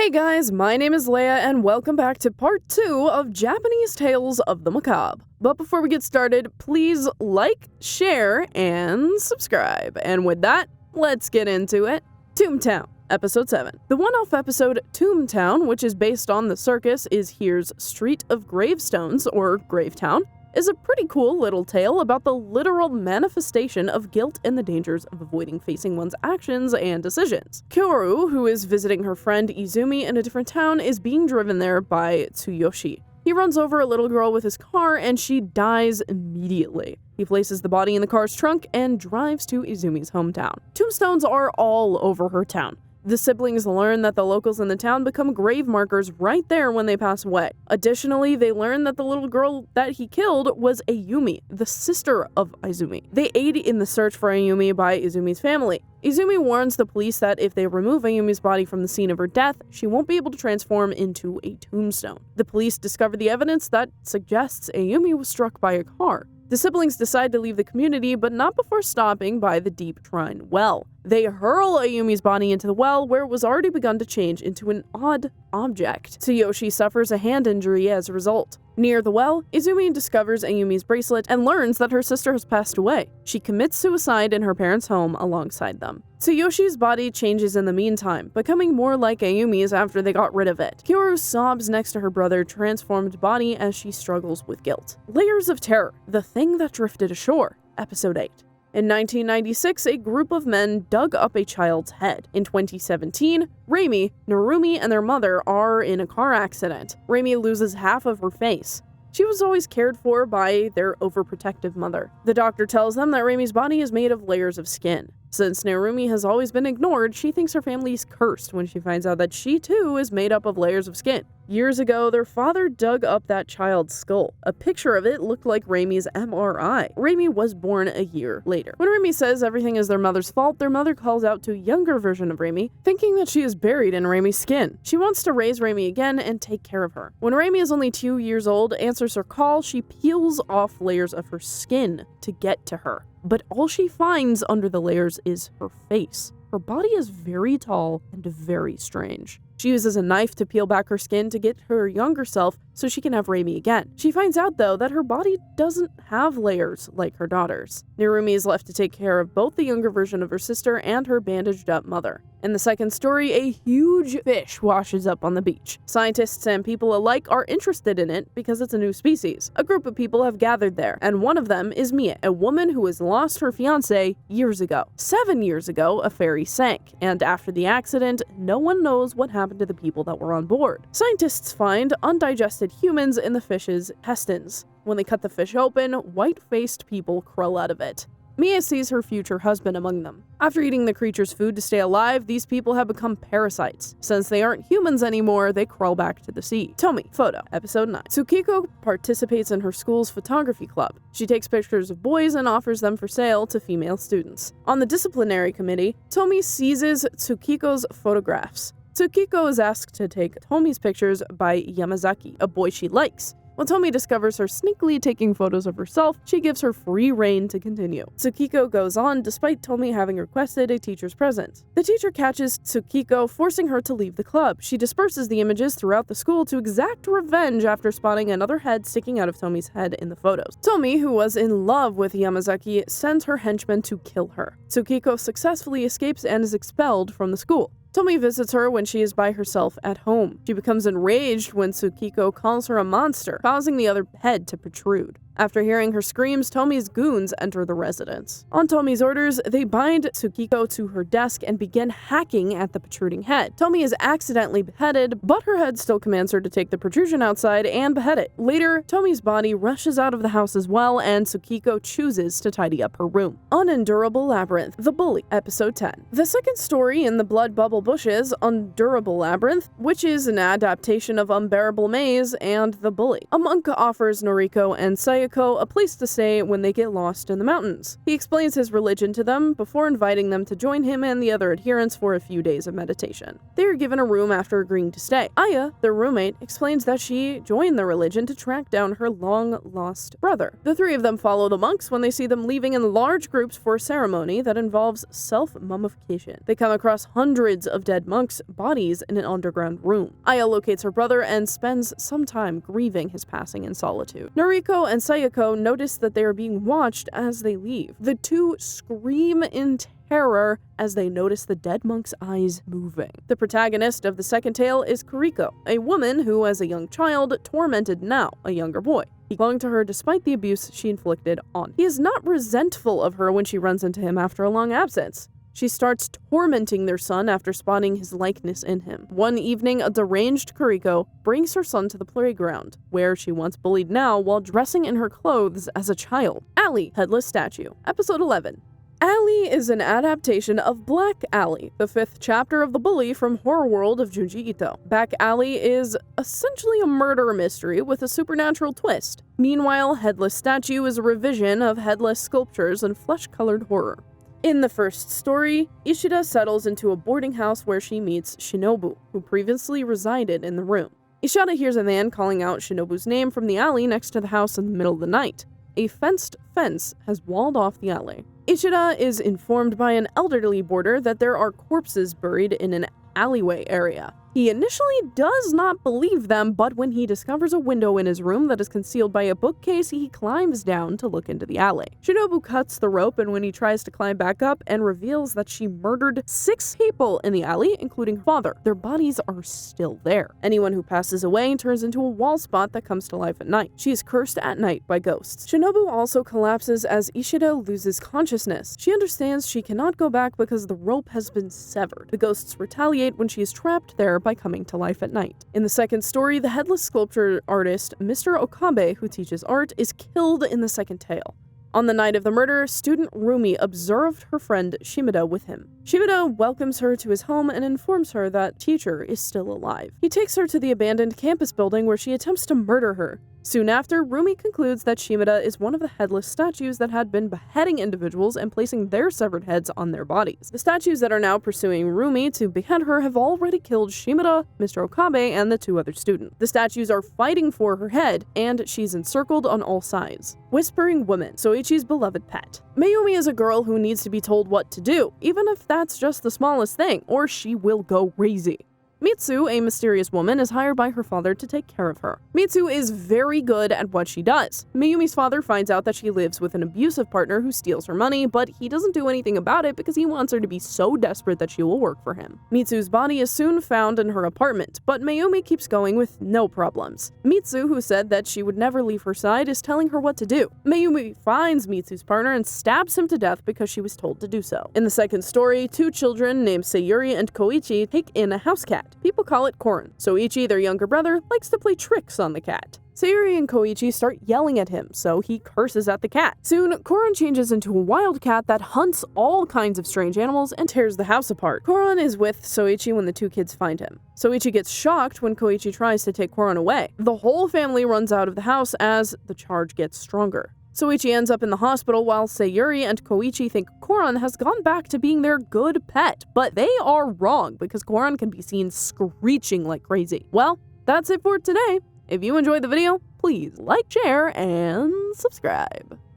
Hey guys, my name is Leia and welcome back to part 2 of Japanese Tales of the Macabre. But before we get started, please like, share, and subscribe. And with that, let's get into it. Toontown, Episode 7. The one-off episode Toontown, which is based on the circus is here's Street of Gravestones, or Gravetown, is a pretty cool little tale about the literal manifestation of guilt and the dangers of avoiding facing one's actions and decisions. Kyoru, who is visiting her friend Izumi in a different town, is being driven there by Tsuyoshi. He runs over a little girl with his car and she dies immediately. He places the body in the car's trunk and drives to Izumi's hometown. Tombstones are all over her town. The siblings learn that the locals in the town become grave markers right there when they pass away. Additionally, they learn that the little girl that he killed was Ayumi, the sister of Izumi. They aid in the search for Ayumi by Izumi's family. Izumi warns the police that if they remove Ayumi's body from the scene of her death, she won't be able to transform into a tombstone. The police discover the evidence that suggests Ayumi was struck by a car. The siblings decide to leave the community, but not before stopping by the deep shrine well. They hurl Ayumi's body into the well, where it was already begun to change into an odd object. Tsuyoshi suffers a hand injury as a result. Near the well, Izumi discovers Ayumi's bracelet and learns that her sister has passed away. She commits suicide in her parents' home alongside them. Tsuyoshi's body changes in the meantime, becoming more like Ayumi's after they got rid of it. Kyoru sobs next to her brother's transformed body as she struggles with guilt. Layers of Terror, The Thing That Drifted Ashore, Episode 8. In 1996, a group of men dug up a child's head. In 2017, Reimi, Narumi, and their mother are in a car accident. Reimi loses half of her face. She was always cared for by their overprotective mother. The doctor tells them that Reimi's body is made of layers of skin. Since Narumi has always been ignored, she thinks her family is cursed when she finds out that she too is made up of layers of skin. Years ago, their father dug up that child's skull. A picture of it looked like Reimi's MRI. Reimi was born a year later. When Reimi says everything is their mother's fault, their mother calls out to a younger version of Reimi, thinking that she is buried in Reimi's skin. She wants to raise Reimi again and take care of her. When Reimi is only 2 years old, answers her call, she peels off layers of her skin to get to her. But all she finds under the layers is her face. Her body is very tall and very strange. She uses a knife to peel back her skin to get her younger self so she can have Reimi again. She finds out, though, that her body doesn't have layers like her daughter's. Narumi is left to take care of both the younger version of her sister and her bandaged-up mother. In the second story, a huge fish washes up on the beach. Scientists and people alike are interested in it because it's a new species. A group of people have gathered there, and one of them is Mia, a woman who has lost her fiancé years ago. 7 years ago, a ferry sank, and after the accident, no one knows what happened to the people that were on board. Scientists find undigested humans in the fish's intestines. When they cut the fish open, white-faced people crawl out of it. Mia sees her future husband among them. After eating the creature's food to stay alive, these people have become parasites. Since they aren't humans anymore, they crawl back to the sea. Tomi, photo, episode 9. Tsukiko participates in her school's photography club. She takes pictures of boys and offers them for sale to female students. On the disciplinary committee, Tomi seizes Tsukiko's photographs. Tsukiko is asked to take Tomi's pictures by Yamazaki, a boy she likes. When Tomi discovers her sneakily taking photos of herself, she gives her free rein to continue. Tsukiko goes on despite Tomi having requested a teacher's presence. The teacher catches Tsukiko, forcing her to leave the club. She disperses the images throughout the school to exact revenge after spotting another head sticking out of Tomi's head in the photos. Tomi, who was in love with Yamazaki, sends her henchmen to kill her. Tsukiko successfully escapes and is expelled from the school. Tomi visits her when she is by herself at home. She becomes enraged when Tsukiko calls her a monster, causing the other head to protrude. After hearing her screams, Tomi's goons enter the residence. On Tomi's orders, they bind Tsukiko to her desk and begin hacking at the protruding head. Tomi is accidentally beheaded, but her head still commands her to take the protrusion outside and behead it. Later, Tomi's body rushes out of the house as well, and Tsukiko chooses to tidy up her room. Unendurable Labyrinth, The Bully, Episode 10. The second story in the Blood Bubble Bushes, Unendurable Labyrinth, which is an adaptation of Unbearable Maze and The Bully. A monk offers Noriko and Sayako a place to stay when they get lost in the mountains. He explains his religion to them before inviting them to join him and the other adherents for a few days of meditation. They are given a room after agreeing to stay. Aya, their roommate, explains that she joined the religion to track down her long-lost brother. The three of them follow the monks when they see them leaving in large groups for a ceremony that involves self-mummification. They come across hundreds hundreds of dead monks' bodies in an underground room. Aya locates her brother and spends some time grieving his passing in solitude. Noriko and Sayako notice that they are being watched as they leave. The two scream in terror as they notice the dead monk's eyes moving. The protagonist of the second tale is Kuriko, a woman who, as a young child, tormented Nao, a younger boy. He clung to her despite the abuse she inflicted on him. He is not resentful of her when she runs into him after a long absence. She starts tormenting their son after spotting his likeness in him. One evening, a deranged Kuriko brings her son to the playground, where she once bullied Nao while dressing in her clothes as a child. Allie, Headless Statue. Episode 11. Allie is an adaptation of Black Allie, the 5th chapter of The Bully from Horror World of Junji Ito. Black Allie is essentially a murder mystery with a supernatural twist. Meanwhile, Headless Statue is a revision of headless sculptures and flesh-colored horror. In the first story, Ishida settles into a boarding house where she meets Shinobu, who previously resided in the room. Ishida hears a man calling out Shinobu's name from the alley next to the house in the middle of the night. A fenced fence has walled off the alley. Ishida is informed by an elderly boarder that there are corpses buried in an alleyway area. He initially does not believe them, but when he discovers a window in his room that is concealed by a bookcase, he climbs down to look into the alley. Shinobu cuts the rope, and when he tries to climb back up and reveals that she murdered 6 people in the alley, including her father. Their bodies are still there. Anyone who passes away turns into a wall spot that comes to life at night. She is cursed at night by ghosts. Shinobu also collapses as Ishida loses consciousness. She understands she cannot go back because the rope has been severed. The ghosts retaliate when she is trapped there by coming to life at night. In the second story, the headless sculpture artist Mr. Okabe, who teaches art, is killed in the second tale. On the night of the murder, student Rumi observed her friend Shimada with him. Shimada welcomes her to his home and informs her that teacher is still alive. He takes her to the abandoned campus building where she attempts to murder her. Soon after, Rumi concludes that Shimada is one of the headless statues that had been beheading individuals and placing their severed heads on their bodies. The statues that are now pursuing Rumi to behead her have already killed Shimada, Mr. Okabe, and the 2 other students. The statues are fighting for her head, and she's encircled on all sides. Whispering Woman, Soichi's beloved pet. Mayumi is a girl who needs to be told what to do, even if that's just the smallest thing, or she will go crazy. Mitsu, a mysterious woman, is hired by her father to take care of her. Mitsu is very good at what she does. Mayumi's father finds out that she lives with an abusive partner who steals her money, but he doesn't do anything about it because he wants her to be so desperate that she will work for him. Mitsu's body is soon found in her apartment, but Mayumi keeps going with no problems. Mitsu, who said that she would never leave her side, is telling her what to do. Mayumi finds Mitsu's partner and stabs him to death because she was told to do so. In the second story, 2 children named Sayuri and Koichi take in a house cat. People call it Korin. Soichi, their younger brother, likes to play tricks on the cat. Sayuri and Koichi start yelling at him, so he curses at the cat. Soon, Korin changes into a wild cat that hunts all kinds of strange animals and tears the house apart. Korin is with Soichi when the 2 kids find him. Soichi gets shocked when Koichi tries to take Korin away. The whole family runs out of the house as the charge gets stronger. Soichi ends up in the hospital while Sayuri and Koichi think Korin has gone back to being their good pet, but they are wrong because Korin can be seen screeching like crazy. Well, that's it for today. If you enjoyed the video, please like, share, and subscribe.